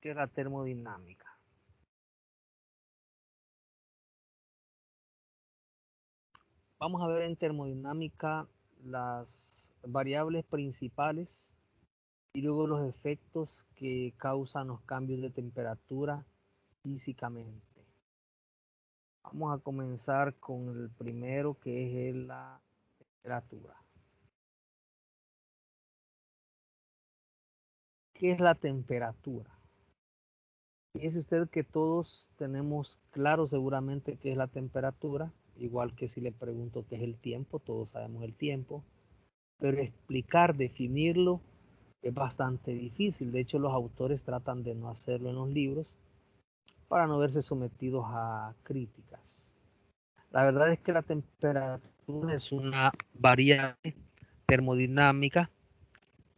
¿Qué es la termodinámica? Vamos a ver en termodinámica las variables principales y luego los efectos que causan los cambios de temperatura físicamente. Vamos a comenzar con el primero, que es la temperatura. ¿Qué es la temperatura? Fíjese usted que todos tenemos claro seguramente qué es la temperatura, igual que si le pregunto qué es el tiempo, todos sabemos el tiempo, pero explicar, definirlo es bastante difícil. De hecho, los autores tratan de no hacerlo en los libros para no verse sometidos a críticas. La verdad es que la temperatura es una variable termodinámica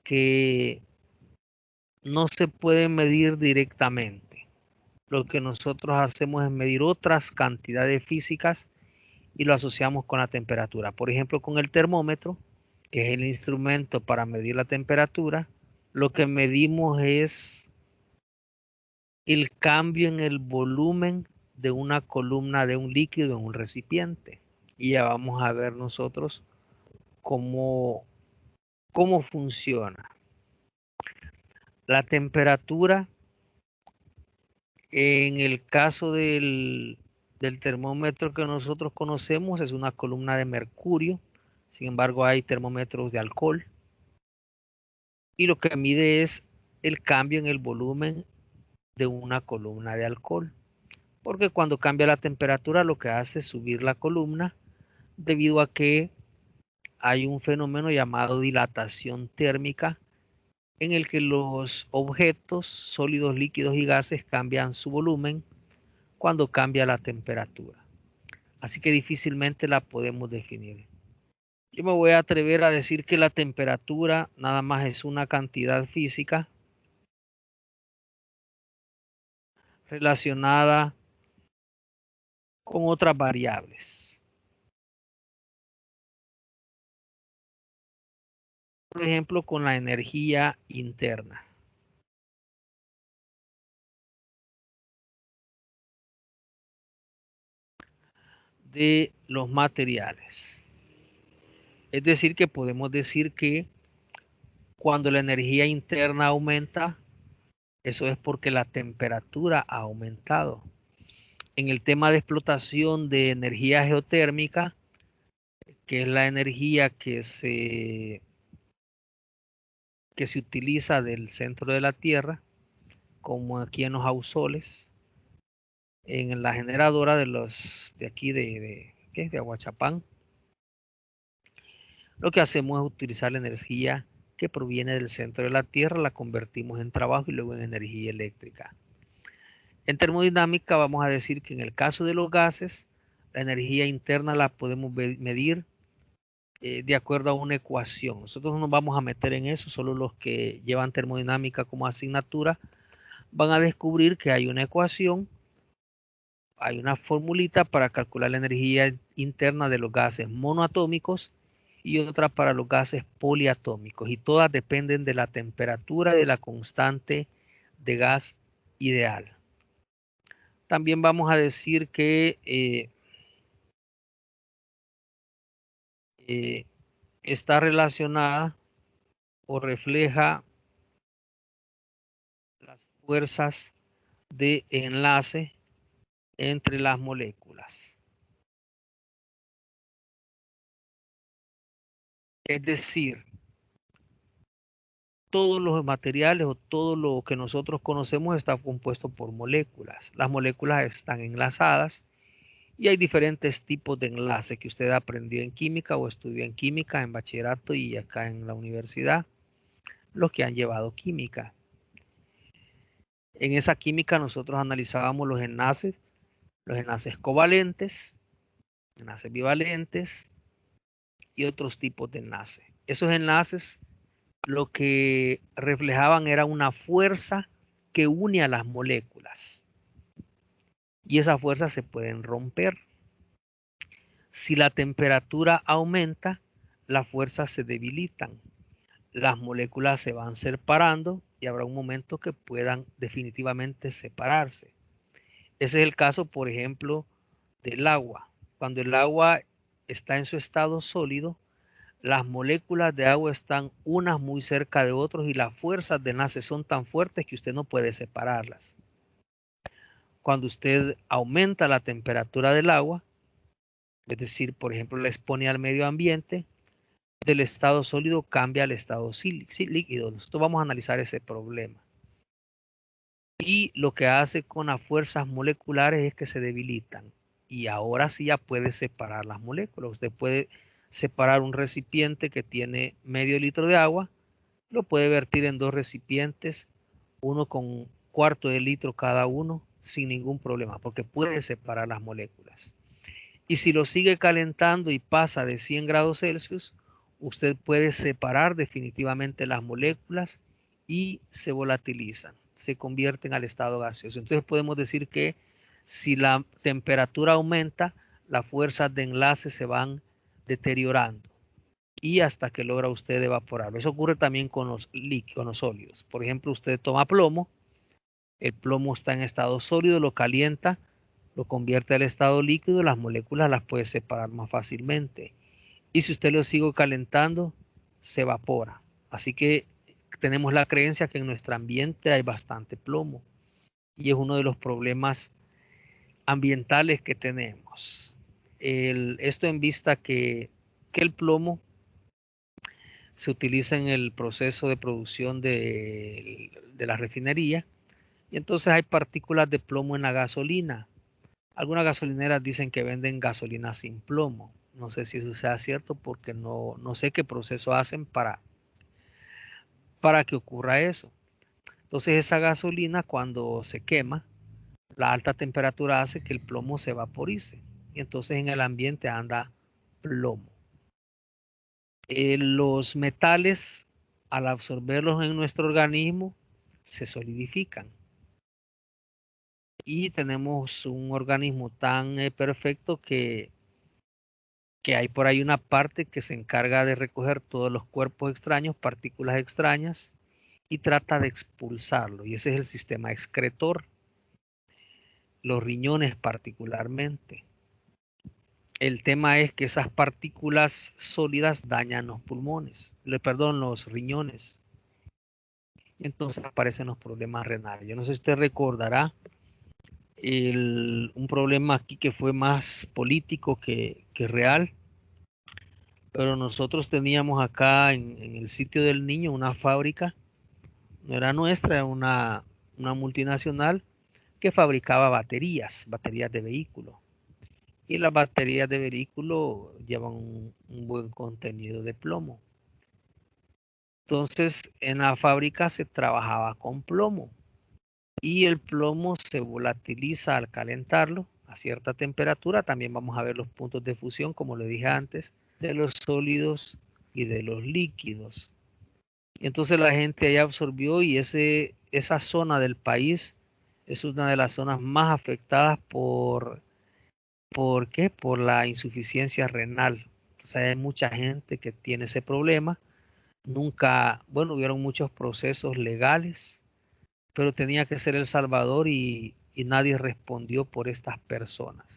que no se puede medir directamente. Lo que nosotros hacemos es medir otras cantidades físicas y lo asociamos con la temperatura. Por ejemplo, con el termómetro, que es el instrumento para medir la temperatura, lo que medimos es el cambio en el volumen de una columna de un líquido en un recipiente. Y ya vamos a ver nosotros cómo funciona. La temperatura, en el caso del termómetro que nosotros conocemos, es una columna de mercurio. Sin embargo, hay termómetros de alcohol. Y lo que mide es el cambio en el volumen de una columna de alcohol. Porque cuando cambia la temperatura, lo que hace es subir la columna debido a que hay un fenómeno llamado dilatación térmica en el que los objetos sólidos, líquidos y gases cambian su volumen cuando cambia la temperatura. Así que difícilmente la podemos definir. Yo me voy a atrever a decir que la temperatura nada más es una cantidad física relacionada con otras variables. Por ejemplo, con la energía interna de los materiales. Es decir, que podemos decir que cuando la energía interna aumenta, eso es porque la temperatura ha aumentado. En el tema de explotación de energía geotérmica, que es la energía que se utiliza del centro de la Tierra, como aquí en los ausoles, en la generadora de aquí ¿qué es? De Aguachapán, lo que hacemos es utilizar la energía que proviene del centro de la Tierra, la convertimos en trabajo y luego en energía eléctrica. En termodinámica vamos a decir que en el caso de los gases, la energía interna la podemos medir de acuerdo a una ecuación. Nosotros no nos vamos a meter en eso, solo los que llevan termodinámica como asignatura van a descubrir que hay una ecuación, hay una formulita para calcular la energía interna de los gases monoatómicos y otra para los gases poliatómicos, y todas dependen de la temperatura de la constante de gas ideal. También vamos a decir que está relacionada o refleja las fuerzas de enlace entre las moléculas. Es decir, todos los materiales o todo lo que nosotros conocemos está compuesto por moléculas. Las moléculas están enlazadas y hay diferentes tipos de enlace que usted aprendió en química o estudió en química, en bachillerato y acá en la universidad, los que han llevado química. En esa química nosotros analizábamos los enlaces covalentes, enlaces bivalentes y otros tipos de enlaces. Esos enlaces lo que reflejaban era una fuerza que une a las moléculas. Y esas fuerzas se pueden romper. Si la temperatura aumenta, las fuerzas se debilitan. las moléculas se van separando y habrá un momento que puedan definitivamente separarse. Ese es el caso, por ejemplo, del agua. Cuando el agua está en su estado sólido, las moléculas de agua están unas muy cerca de otras y las fuerzas de enlace son tan fuertes que usted no puede separarlas. Cuando usted aumenta la temperatura del agua, es decir, por ejemplo, la expone al medio ambiente, del estado sólido cambia al estado líquido. Nosotros vamos a analizar ese problema. Y lo que hace con las fuerzas moleculares es que se debilitan. Y ahora sí ya puede separar las moléculas. Usted puede separar un recipiente que tiene medio litro de agua, lo puede vertir en dos recipientes, uno con cuarto de litro cada uno, sin ningún problema, porque puede separar las moléculas. Y si lo sigue calentando y pasa de 100 grados Celsius, usted puede separar definitivamente las moléculas y se volatilizan, se convierten al estado gaseoso. Entonces podemos decir que si la temperatura aumenta, las fuerzas de enlace se van deteriorando y hasta que logra usted evaporarlo. Eso ocurre también con los líquidos, con los sólidos. Por ejemplo, usted toma plomo, el plomo está en estado sólido, lo calienta, lo convierte al estado líquido, las moléculas las puede separar más fácilmente. Y si usted lo sigue calentando, se evapora. Así que tenemos la creencia que en nuestro ambiente hay bastante plomo. Y es uno de los problemas ambientales que tenemos. Esto en vista que el plomo se utiliza en el proceso de producción de la refinería. Y entonces hay partículas de plomo en la gasolina. Algunas gasolineras dicen que venden gasolina sin plomo. No sé si eso sea cierto porque no sé qué proceso hacen para que ocurra eso. Entonces esa gasolina cuando se quema, la alta temperatura hace que el plomo se vaporice. Y entonces en el ambiente anda plomo. Los metales, al absorberlos en nuestro organismo, se solidifican. Y tenemos un organismo tan perfecto que hay por ahí una parte que se encarga de recoger todos los cuerpos extraños, partículas extrañas, y trata de expulsarlo. Y ese es el sistema excretor, los riñones particularmente. El tema es que esas partículas sólidas dañan los pulmones, perdón, los riñones. Entonces aparecen los problemas renales. Yo no sé si usted recordará un problema aquí que fue más político que real, pero nosotros teníamos acá en el sitio del niño una fábrica, no era nuestra, era una multinacional que fabricaba baterías de vehículo. Y las baterías de vehículo llevan un buen contenido de plomo. Entonces, en la fábrica se trabajaba con plomo y el plomo se volatiliza al calentarlo a cierta temperatura. También vamos a ver los puntos de fusión, como le dije antes, de los sólidos y de los líquidos. Entonces la gente ahí absorbió y esa zona del país es una de las zonas más afectadas ¿por qué? Por la insuficiencia renal. O sea, hay mucha gente que tiene ese problema. Nunca, bueno, hubieron muchos procesos legales, pero tenía que ser El Salvador y nadie respondió por estas personas.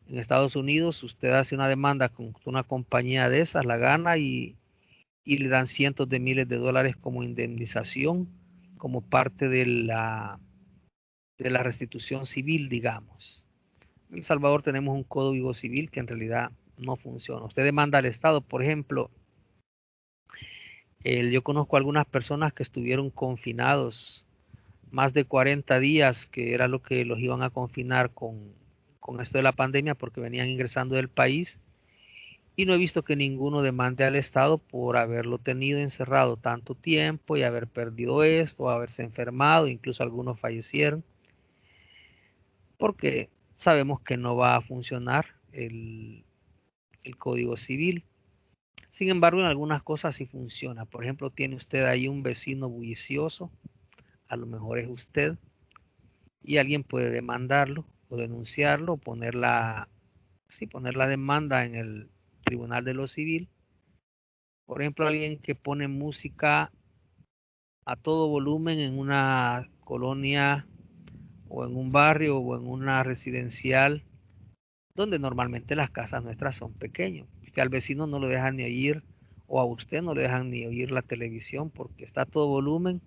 En Estados Unidos, usted hace una demanda con una compañía de esas, la gana y le dan cientos de miles de dólares como indemnización, como parte de la restitución civil, digamos. En El Salvador tenemos un código civil que en realidad no funciona. Usted demanda al Estado, por ejemplo, yo conozco algunas personas que estuvieron confinados más de 40 días, que era lo que los iban a confinar con esto de la pandemia porque venían ingresando del país. Y no he visto que ninguno demande al Estado por haberlo tenido encerrado tanto tiempo y haber perdido esto, haberse enfermado, incluso algunos fallecieron, porque sabemos que no va a funcionar el Código Civil. Sin embargo, en algunas cosas sí funciona. Por ejemplo, tiene usted ahí un vecino bullicioso, a lo mejor es usted, y alguien puede demandarlo o denunciarlo, o poner la demanda en el Tribunal de lo Civil Por ejemplo, alguien que pone música a todo volumen en una colonia o en un barrio o en una residencial donde normalmente las casas nuestras son pequeñas. Que al vecino no lo dejan ni oír o a usted no le dejan ni oír la televisión porque está a todo volumen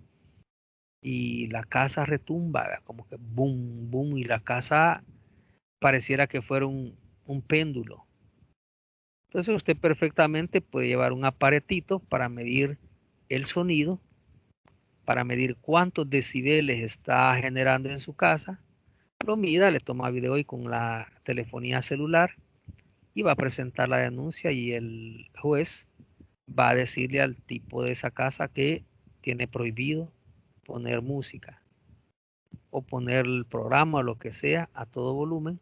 y la casa retumba, ¿verdad? Como que boom, boom, y la casa pareciera que fuera un péndulo. Entonces usted perfectamente puede llevar un aparatito para medir el sonido, para medir cuántos decibeles está generando en su casa, lo mida, le toma video y con la telefonía celular y va a presentar la denuncia y el juez va a decirle al tipo de esa casa que tiene prohibido poner música o poner el programa o lo que sea a todo volumen.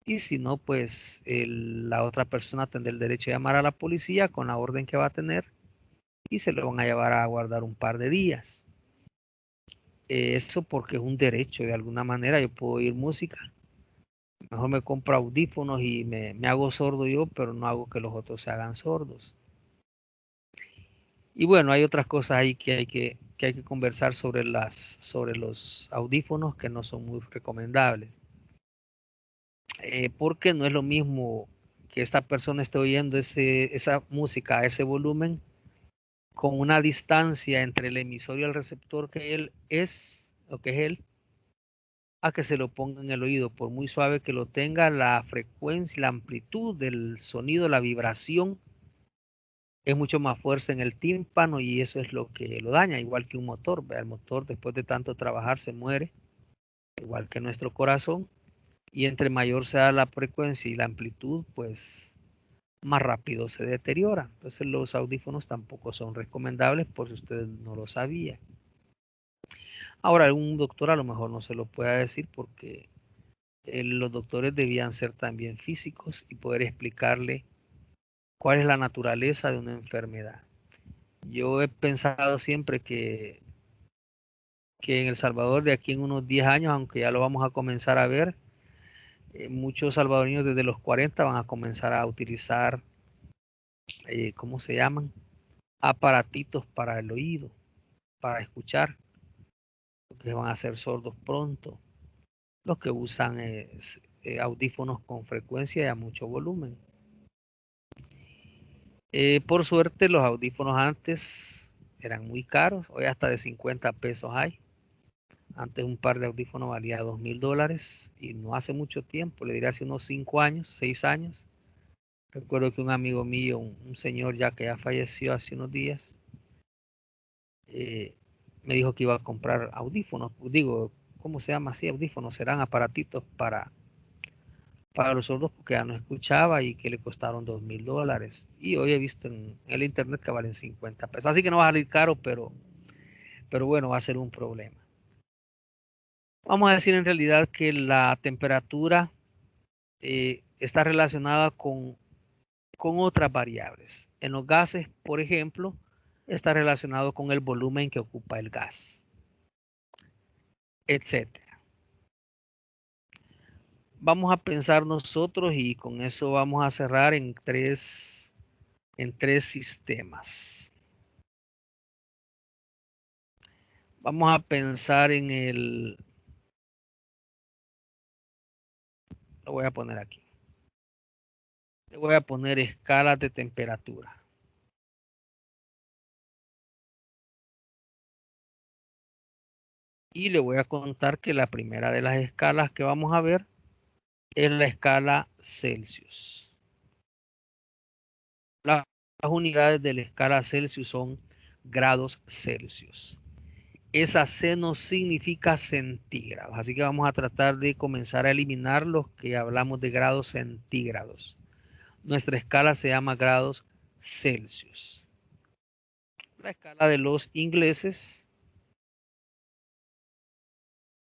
Y si no, pues la otra persona tendrá el derecho a llamar a la policía con la orden que va a tener y se lo van a llevar a guardar un par de días. Eso porque es un derecho, de alguna manera yo puedo oír música. Mejor me compro audífonos y me hago sordo yo, pero no hago que los otros se hagan sordos. Y bueno, hay otras cosas ahí que hay que conversar sobre los audífonos que no son muy recomendables. Porque no es lo mismo que esta persona esté oyendo esa música a ese volumen con una distancia entre el emisor y el receptor que él es, o que es él, a que se lo ponga en el oído. Por muy suave que lo tenga, la frecuencia, la amplitud del sonido, la vibración, es mucho más fuerte en el tímpano y eso es lo que lo daña, igual que un motor. El motor después de tanto trabajar se muere, igual que nuestro corazón, y entre mayor sea la frecuencia y la amplitud, pues más rápido se deteriora. Entonces los audífonos tampoco son recomendables por si usted no lo sabía. Ahora, algún doctor a lo mejor no se lo pueda decir porque los doctores debían ser también físicos y poder explicarle cuál es la naturaleza de una enfermedad. Yo he pensado siempre que en El Salvador de aquí en unos 10 años, aunque ya lo vamos a comenzar a ver, muchos salvadoreños desde los 40 van a comenzar a utilizar, ¿cómo se llaman? Aparatitos para el oído, para escuchar, que van a ser sordos pronto. Los que usan audífonos con frecuencia y a mucho volumen. Por suerte, los audífonos antes eran muy caros, hoy hasta de 50 pesos hay. Antes un par de audífonos valía $2,000 y no hace mucho tiempo, le diré hace unos 5 años, 6 años. Recuerdo que un amigo mío, un señor ya que ya falleció hace unos días, eh, me dijo que iba a comprar audífonos. Digo, ¿cómo se llama así? Audífonos, serán aparatitos para los sordos porque ya no escuchaba y que le costaron $2,000. Y hoy he visto en el internet que valen 50 pesos. Así que no va a salir caro, pero bueno, va a ser un problema. Vamos a decir en realidad que la temperatura está relacionada con otras variables. En los gases, por ejemplo, está relacionado con el volumen que ocupa el gas, etcétera. Vamos a pensar nosotros y con eso vamos a cerrar en tres sistemas. Vamos a pensar lo voy a poner aquí. Le voy a poner escalas de temperatura. Y le voy a contar que la primera de las escalas que vamos a ver es la escala Celsius. Las unidades de la escala Celsius son grados Celsius. Esa C no significa centígrados, así que vamos a tratar de comenzar a eliminar los que hablamos de grados centígrados. Nuestra escala se llama grados Celsius. La escala de los ingleses,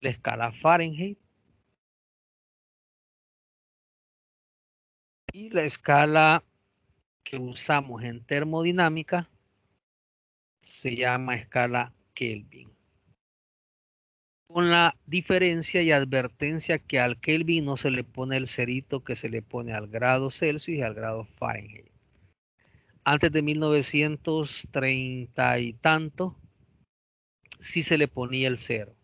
la escala Fahrenheit y la escala que usamos en termodinámica se llama escala Kelvin. Con la diferencia y advertencia que al Kelvin no se le pone el cerito que se le pone al grado Celsius y al grado Fahrenheit. Antes de 1930 y tanto, sí se le ponía el cero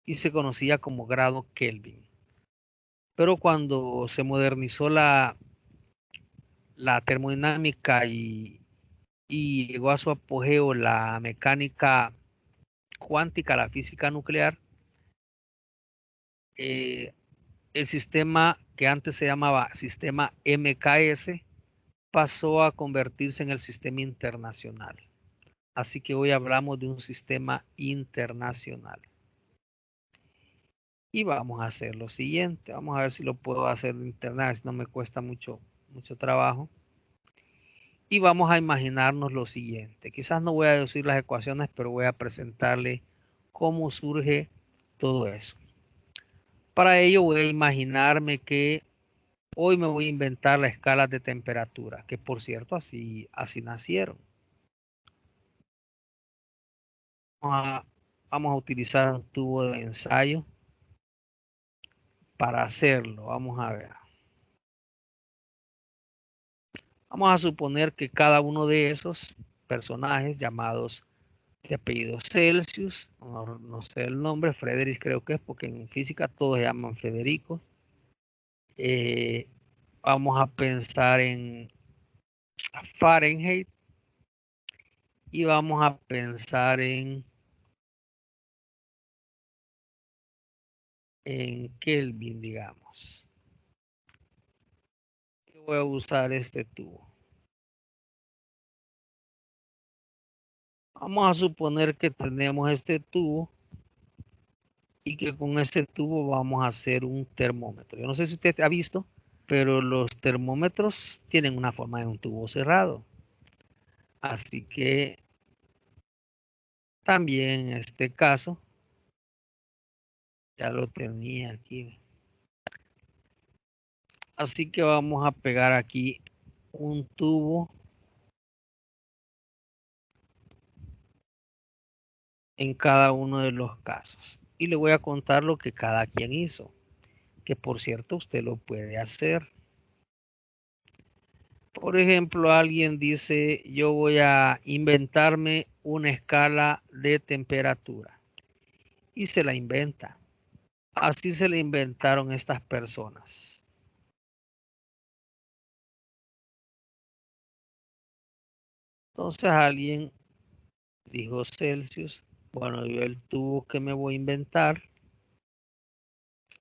y se conocía como grado Kelvin. Pero cuando se modernizó la termodinámica y llegó a su apogeo la mecánica cuántica, la física nuclear, eh, el sistema que antes se llamaba sistema MKS pasó a convertirse en el sistema internacional. Así que hoy hablamos de un sistema internacional. Y vamos a hacer lo siguiente. Vamos a ver si lo puedo hacer en internet, si no me cuesta mucho trabajo. Y vamos a imaginarnos lo siguiente. Quizás no voy a decir las ecuaciones, pero voy a presentarle cómo surge todo eso. Para ello voy a imaginarme que hoy me voy a inventar la escala de temperatura, que por cierto así nacieron. Vamos a utilizar un tubo de ensayo para hacerlo. Vamos a ver. Vamos a suponer que cada uno de esos personajes llamados de apellido Celsius, no sé el nombre, Frederick creo que es, porque en física todos se llaman Federico. Vamos a pensar en Fahrenheit y vamos a pensar en Kelvin, digamos. Voy a usar este tubo. Vamos a suponer que tenemos este tubo y que con este tubo vamos a hacer un termómetro. Yo no sé si usted ha visto, pero los termómetros tienen una forma de un tubo cerrado. Así que también en este caso, ya lo tenía aquí. Así que vamos a pegar aquí un tubo en cada uno de los casos. Y le voy a contar lo que cada quien hizo, que por cierto usted lo puede hacer. Por ejemplo, alguien dice, yo voy a inventarme una escala de temperatura y se la inventa. Así se la inventaron estas personas. Entonces alguien dijo Celsius, bueno, yo el tubo que me voy a inventar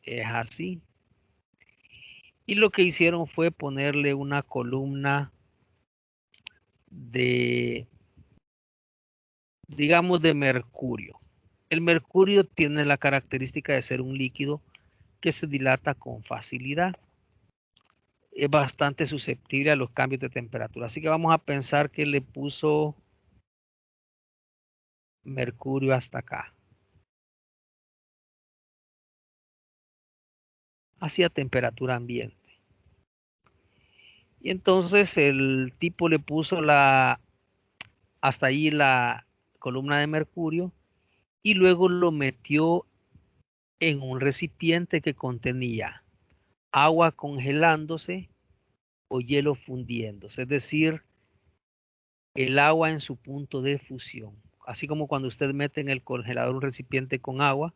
es así. Y lo que hicieron fue ponerle una columna de, digamos, de mercurio. El mercurio tiene la característica de ser un líquido que se dilata con facilidad. Es bastante susceptible a los cambios de temperatura. Así que vamos a pensar que le puso mercurio hasta acá. Hacia temperatura ambiente. Y entonces el tipo le puso hasta ahí la columna de mercurio y luego lo metió en un recipiente que contenía agua congelándose o hielo fundiéndose, es decir, el agua en su punto de fusión. Así como cuando usted mete en el congelador un recipiente con agua,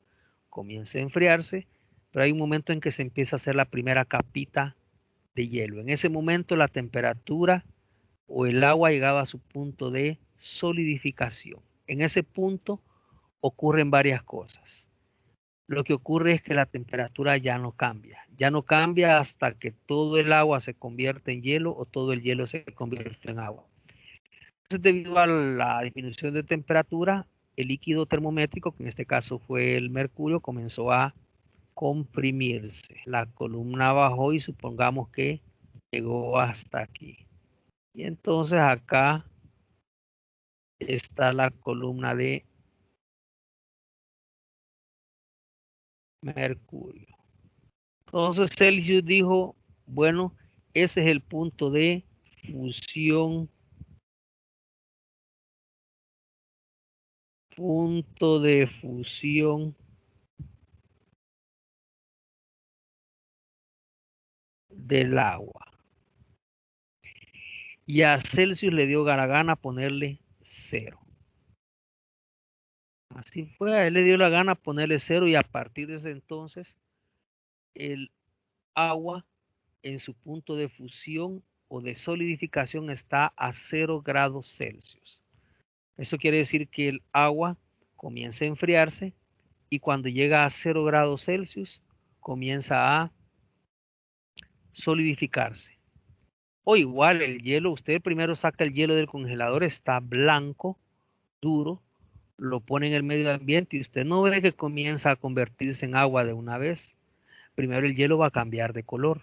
comienza a enfriarse, pero hay un momento en que se empieza a hacer la primera capita de hielo. En ese momento la temperatura o el agua llegaba a su punto de solidificación. En ese punto ocurren varias cosas. Lo que ocurre es que la temperatura ya no cambia hasta que todo el agua se convierte en hielo o todo el hielo se convierte en agua. Entonces, debido a la disminución de temperatura, el líquido termométrico, que en este caso fue el mercurio, comenzó a comprimirse. La columna bajó y supongamos que llegó hasta aquí. Y entonces acá está la columna de mercurio. Entonces Celsius dijo, bueno, ese es el punto de fusión del agua. Y a Celsius le dio la gana ponerle 0. Así fue, a él le dio la gana ponerle 0 y a partir de ese entonces el agua en su punto de fusión o de solidificación está a 0 grados Celsius. Eso quiere decir que el agua comienza a enfriarse y cuando llega a 0 grados Celsius comienza a solidificarse. O igual el hielo, usted primero saca el hielo del congelador, está blanco, duro, lo pone en el medio ambiente y usted no ve que comienza a convertirse en agua de una vez. Primero el hielo va a cambiar de color,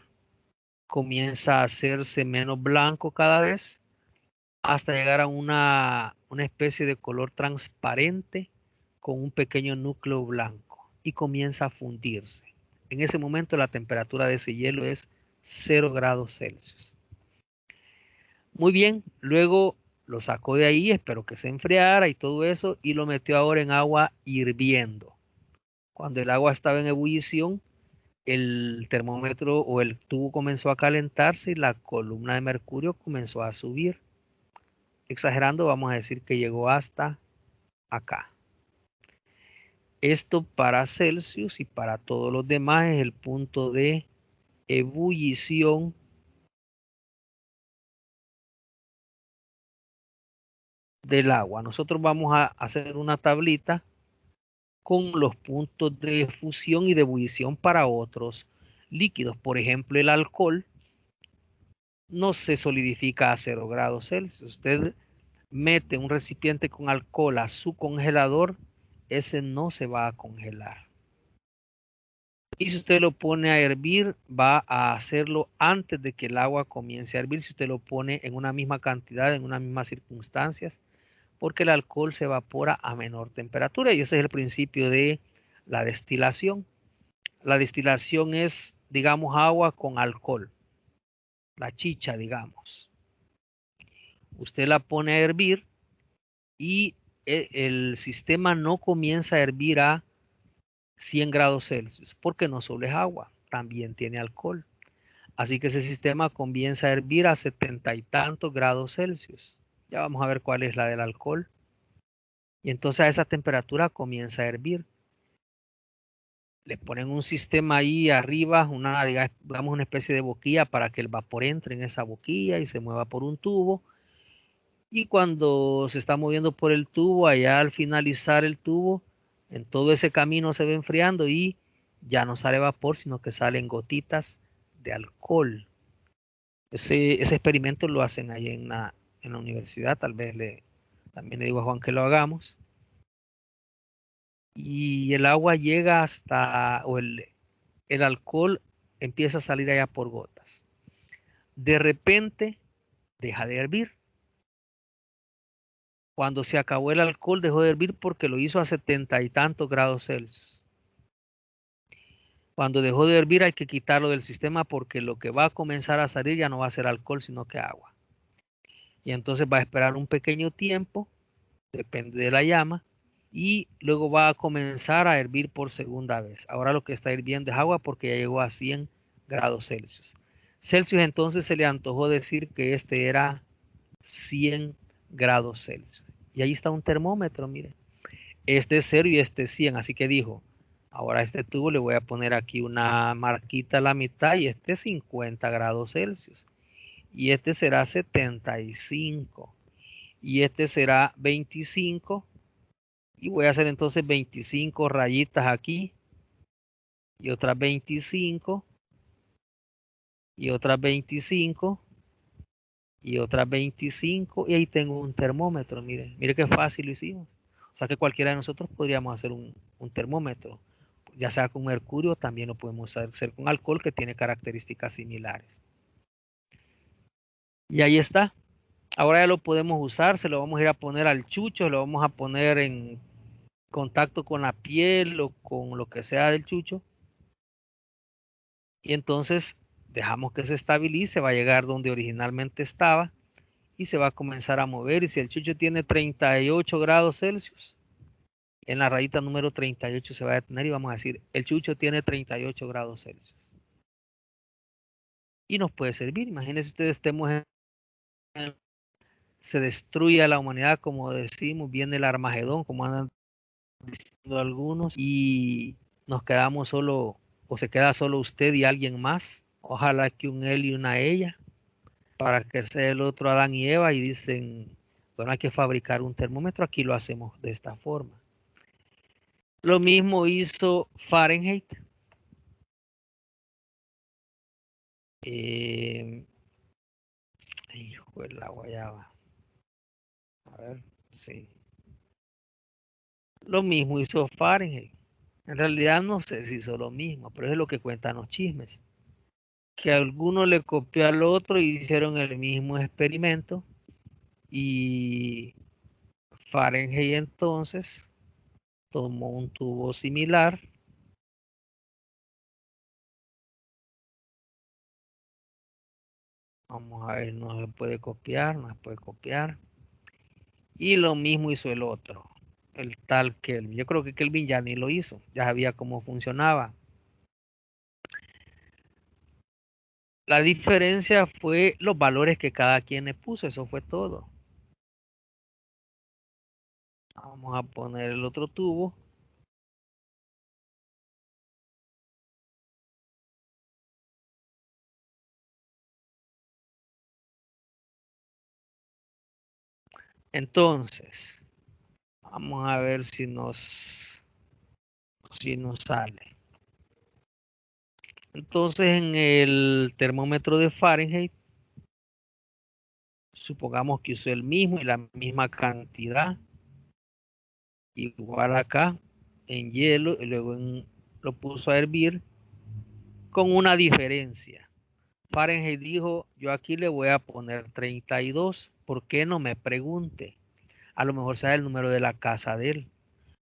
comienza a hacerse menos blanco cada vez hasta llegar a una especie de color transparente con un pequeño núcleo blanco y comienza a fundirse. En ese momento la temperatura de ese hielo es 0 grados Celsius. Muy bien, luego lo sacó de ahí, espero que se enfriara y todo eso, y lo metió ahora en agua hirviendo. Cuando el agua estaba en ebullición, el termómetro o el tubo comenzó a calentarse y la columna de mercurio comenzó a subir. Exagerando, vamos a decir que llegó hasta acá. Esto para Celsius y para todos los demás es el punto de ebullición del agua. Nosotros vamos a hacer una tablita con los puntos de fusión y de ebullición para otros líquidos. Por ejemplo, el alcohol no se solidifica a 0 grados Celsius. Usted mete un recipiente con alcohol a su congelador, ese no se va a congelar. Y si usted lo pone a hervir, va a hacerlo antes de que el agua comience a hervir. Si usted lo pone en una misma cantidad, en unas mismas circunstancias, porque el alcohol se evapora a menor temperatura. Y ese es el principio de la destilación. La destilación es, digamos, agua con alcohol. La chicha, digamos. Usted la pone a hervir y el sistema no comienza a hervir a 100 grados Celsius, porque no solo es agua, también tiene alcohol. Así que ese sistema comienza a hervir a 70 y tantos grados Celsius. Ya vamos a ver cuál es la del alcohol. Y entonces a esa temperatura comienza a hervir. Le ponen un sistema ahí arriba, digamos una especie de boquilla para que el vapor entre en esa boquilla y se mueva por un tubo. Y cuando se está moviendo por el tubo, allá al finalizar el tubo, en todo ese camino se va enfriando y ya no sale vapor, sino que salen gotitas de alcohol. Ese experimento lo hacen ahí en la universidad, tal vez también le digo a Juan que lo hagamos. Y el agua llega hasta, o el alcohol empieza a salir allá por gotas. De repente deja de hervir. Cuando se acabó el alcohol dejó de hervir porque lo hizo a 70 y tantos grados Celsius. Cuando dejó de hervir hay que quitarlo del sistema porque lo que va a comenzar a salir ya no va a ser alcohol sino que agua. Y entonces va a esperar un pequeño tiempo, depende de la llama, y luego va a comenzar a hervir por segunda vez. Ahora lo que está hirviendo es agua porque ya llegó a 100 grados Celsius. Celsius entonces se le antojó decir que este era 100 grados Celsius. Y ahí está un termómetro, miren. Este es 0 y este es 100, así que dijo, ahora a este tubo le voy a poner aquí una marquita a la mitad y este es 50 grados Celsius. Y este será 75. Y este será 25. Y voy a hacer entonces 25 rayitas aquí. Y otras 25. Y otras 25. Y otras 25. Y ahí tengo un termómetro. Mire, mire qué fácil lo hicimos. O sea que cualquiera de nosotros podríamos hacer un termómetro. Ya sea con mercurio, también lo podemos hacer con alcohol que tiene características similares. Y ahí está. Ahora ya lo podemos usar, se lo vamos a ir a poner al chucho, lo vamos a poner en contacto con la piel o con lo que sea del chucho. Y entonces dejamos que se estabilice, va a llegar donde originalmente estaba y se va a comenzar a mover. Y si el chucho tiene 38 grados Celsius, en la rayita número 38 se va a detener y vamos a decir, el chucho tiene 38 grados Celsius. Y nos puede servir. Imagínense ustedes estemos se destruye a la humanidad, como decimos, viene el Armagedón, como andan diciendo algunos, y nos quedamos solo, o se queda solo usted y alguien más, ojalá que un él y una ella, para que sea el otro Adán y Eva, y dicen, bueno, hay que fabricar un termómetro, aquí lo hacemos de esta forma. Lo mismo hizo Fahrenheit. Hijo de la guayaba. A ver, sí. Lo mismo hizo Fahrenheit. En realidad no sé si hizo lo mismo, pero es lo que cuentan los chismes. Que alguno le copió al otro y hicieron el mismo experimento. Y Fahrenheit entonces tomó un tubo similar. Vamos a ver, no se puede copiar, no se puede copiar. Y lo mismo hizo el otro, el tal Kelvin. Yo creo que Kelvin ya ni lo hizo, ya sabía cómo funcionaba. La diferencia fue los valores que cada quien le puso, eso fue todo. Vamos a poner el otro tubo. Entonces, vamos a ver si nos sale. Entonces, en el termómetro de Fahrenheit, supongamos que usó el mismo y la misma cantidad, igual acá, en hielo, y luego lo puso a hervir con una diferencia. Fahrenheit dijo, yo aquí le voy a poner 32, ¿por qué no me pregunte? A lo mejor sabe el número de la casa de él,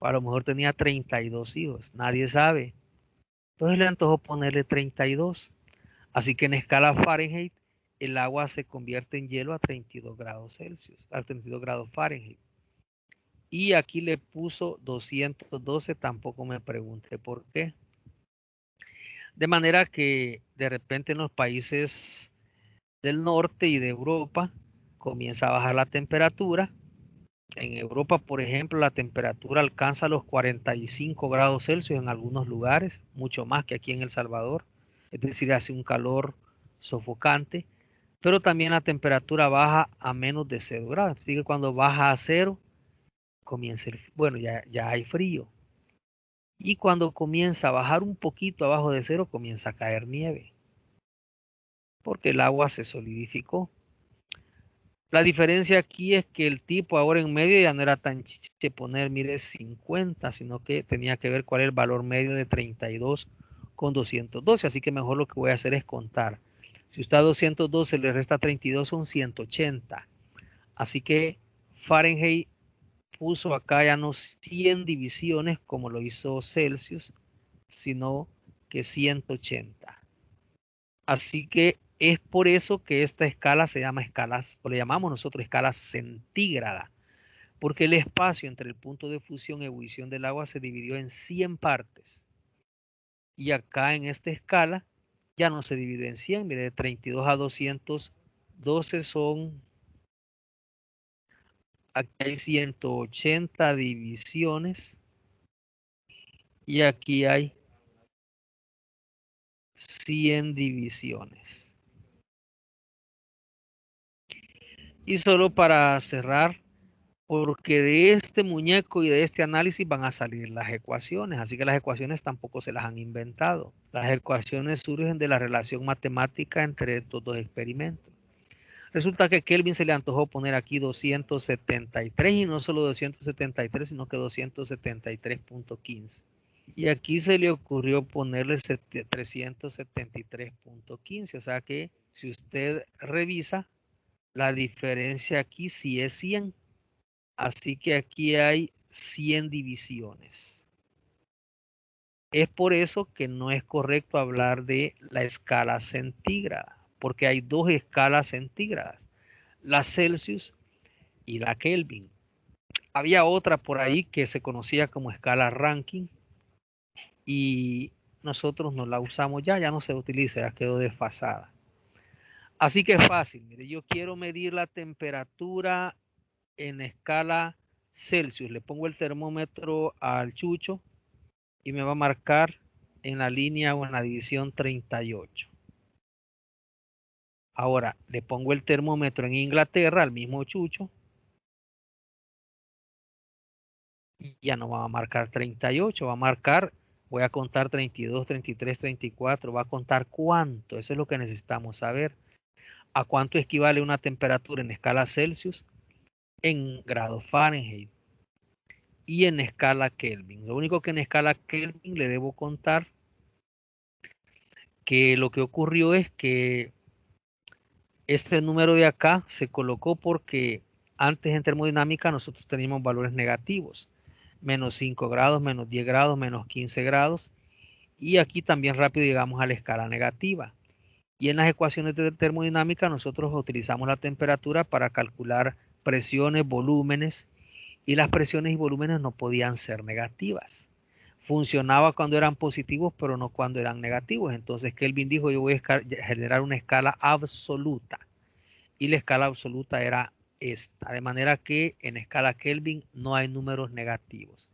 o a lo mejor tenía 32 hijos, nadie sabe. Entonces le antojó ponerle 32. Así que en escala Fahrenheit, el agua se convierte en hielo a 32 grados Celsius, a 32 grados Fahrenheit. Y aquí le puso 212, tampoco me pregunte por qué. De manera que de repente en los países del norte y de Europa comienza a bajar la temperatura. En Europa, por ejemplo, la temperatura alcanza los 45 grados Celsius en algunos lugares, mucho más que aquí en El Salvador. Es decir, hace un calor sofocante, pero también la temperatura baja a menos de 0 grados. Así que cuando baja a 0, comienza bueno, ya hay frío. Y cuando comienza a bajar un poquito abajo de 0, comienza a caer nieve, porque el agua se solidificó. La diferencia aquí es que el tipo ahora en medio ya no era tan chiche poner, mire, 50, sino que tenía que ver cuál es el valor medio de 32 con 212. Así que mejor lo que voy a hacer es contar. Si usted a 212 le resta 32, son 180. Así que Fahrenheit puso acá ya no 100 divisiones como lo hizo Celsius, sino que 180. Así que es por eso que esta escala se llama escalas, o le llamamos nosotros escala centígrada, porque el espacio entre el punto de fusión y ebullición del agua se dividió en 100 partes. Y acá en esta escala ya no se divide en 100, mire, de 32 a 212 son, aquí hay 180 divisiones y aquí hay 100 divisiones. Y solo para cerrar, porque de este muñeco y de este análisis van a salir las ecuaciones, así que las ecuaciones tampoco se las han inventado. Las ecuaciones surgen de la relación matemática entre estos dos experimentos. Resulta que Kelvin se le antojó poner aquí 273 y no solo 273, sino que 273.15. Y aquí se le ocurrió ponerle 373.15, o sea que si usted revisa, la diferencia aquí sí es 100. Así que aquí hay 100 divisiones. Es por eso que no es correcto hablar de la escala centígrada, porque hay dos escalas centígradas, la Celsius y la Kelvin. Había otra por ahí que se conocía como escala Rankine y nosotros no la usamos ya no se utiliza, ya quedó desfasada. Así que es fácil. Mire, yo quiero medir la temperatura en escala Celsius. Le pongo el termómetro al chucho y me va a marcar en la línea o en la división 38. Ahora le pongo el termómetro en Inglaterra al mismo chucho y ya no va a marcar 38, va a marcar, voy a contar 32, 33, 34, va a contar cuánto. Eso es lo que necesitamos saber. ¿A cuánto equivale una temperatura en escala Celsius en grados Fahrenheit y en escala Kelvin? Lo único que en escala Kelvin le debo contar que lo que ocurrió es que este número de acá se colocó porque antes en termodinámica nosotros teníamos valores negativos, menos 5 grados, menos 10 grados, menos 15 grados, y aquí también rápido llegamos a la escala negativa. Y en las ecuaciones de termodinámica nosotros utilizamos la temperatura para calcular presiones, volúmenes, y las presiones y volúmenes no podían ser negativas. Funcionaba cuando eran positivos, pero no cuando eran negativos. Entonces Kelvin dijo, yo voy a generar una escala absoluta. Y la escala absoluta era esta. De manera que en escala Kelvin no hay números negativos.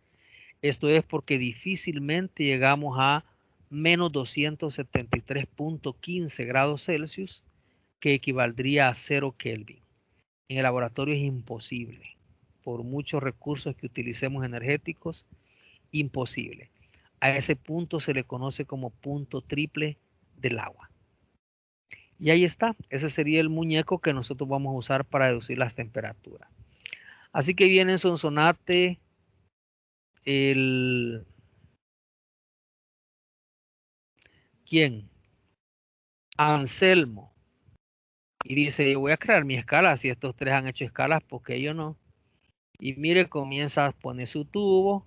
Esto es porque difícilmente llegamos a menos 273.15 grados Celsius, que equivaldría a 0 Kelvin. En el laboratorio es imposible. Por muchos recursos que utilicemos energéticos, imposible. A ese punto se le conoce como punto triple del agua. Y ahí está. Ese sería el muñeco que nosotros vamos a usar para deducir las temperaturas. Así que viene en Sonsonate el... ¿Quién? Anselmo. Y dice, yo voy a crear mi escala. Si estos tres han hecho escalas, ¿por qué yo no? Y mire, comienza a poner su tubo,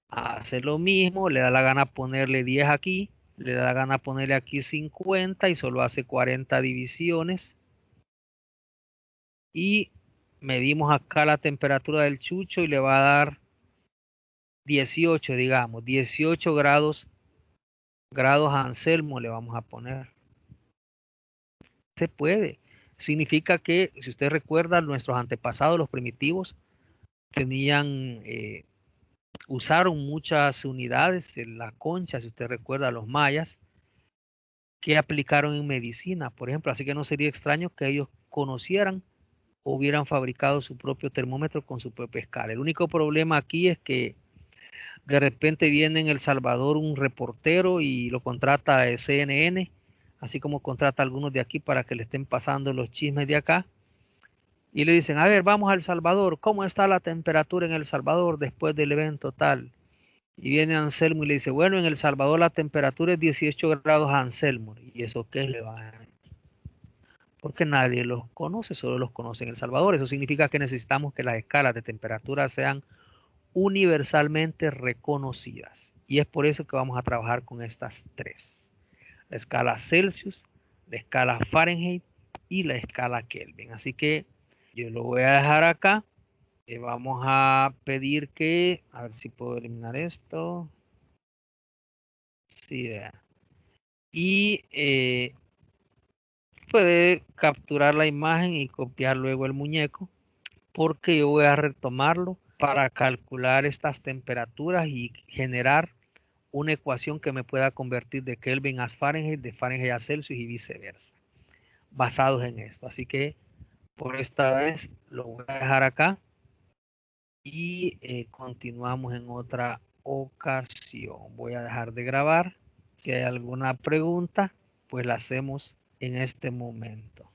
a hacer lo mismo, le da la gana ponerle 10 aquí, le da la gana ponerle aquí 50 y solo hace 40 divisiones. Y medimos acá la temperatura del chucho y le va a dar 18, digamos, 18 grados Anselmo le vamos a poner. Se puede. Significa que, si usted recuerda, nuestros antepasados, los primitivos, tenían, usaron muchas unidades en la concha, si usted recuerda, los mayas, que aplicaron en medicina, por ejemplo. Así que no sería extraño que ellos conocieran o hubieran fabricado su propio termómetro con su propia escala. El único problema aquí es que de repente viene en El Salvador un reportero y lo contrata a CNN, así como contrata a algunos de aquí para que le estén pasando los chismes de acá. Y le dicen, a ver, vamos a El Salvador, ¿cómo está la temperatura en El Salvador después del evento tal? Y viene Anselmo y le dice, bueno, en El Salvador la temperatura es 18 grados Anselmo. ¿Y eso qué le va a dar? Porque nadie los conoce, solo los conoce en El Salvador. Eso significa que necesitamos que las escalas de temperatura sean universalmente reconocidas. Y es por eso que vamos a trabajar con estas tres. La escala Celsius, la escala Fahrenheit y la escala Kelvin. Así que yo lo voy a dejar acá. Vamos a pedir que, a ver si puedo eliminar esto. Sí, vea. Y puede capturar la imagen y copiar luego el muñeco, porque yo voy a retomarlo para calcular estas temperaturas y generar una ecuación que me pueda convertir de Kelvin a Fahrenheit, de Fahrenheit a Celsius y viceversa, basados en esto. Así que por esta vez lo voy a dejar acá y continuamos en otra ocasión. Voy a dejar de grabar. Si hay alguna pregunta, pues la hacemos en este momento.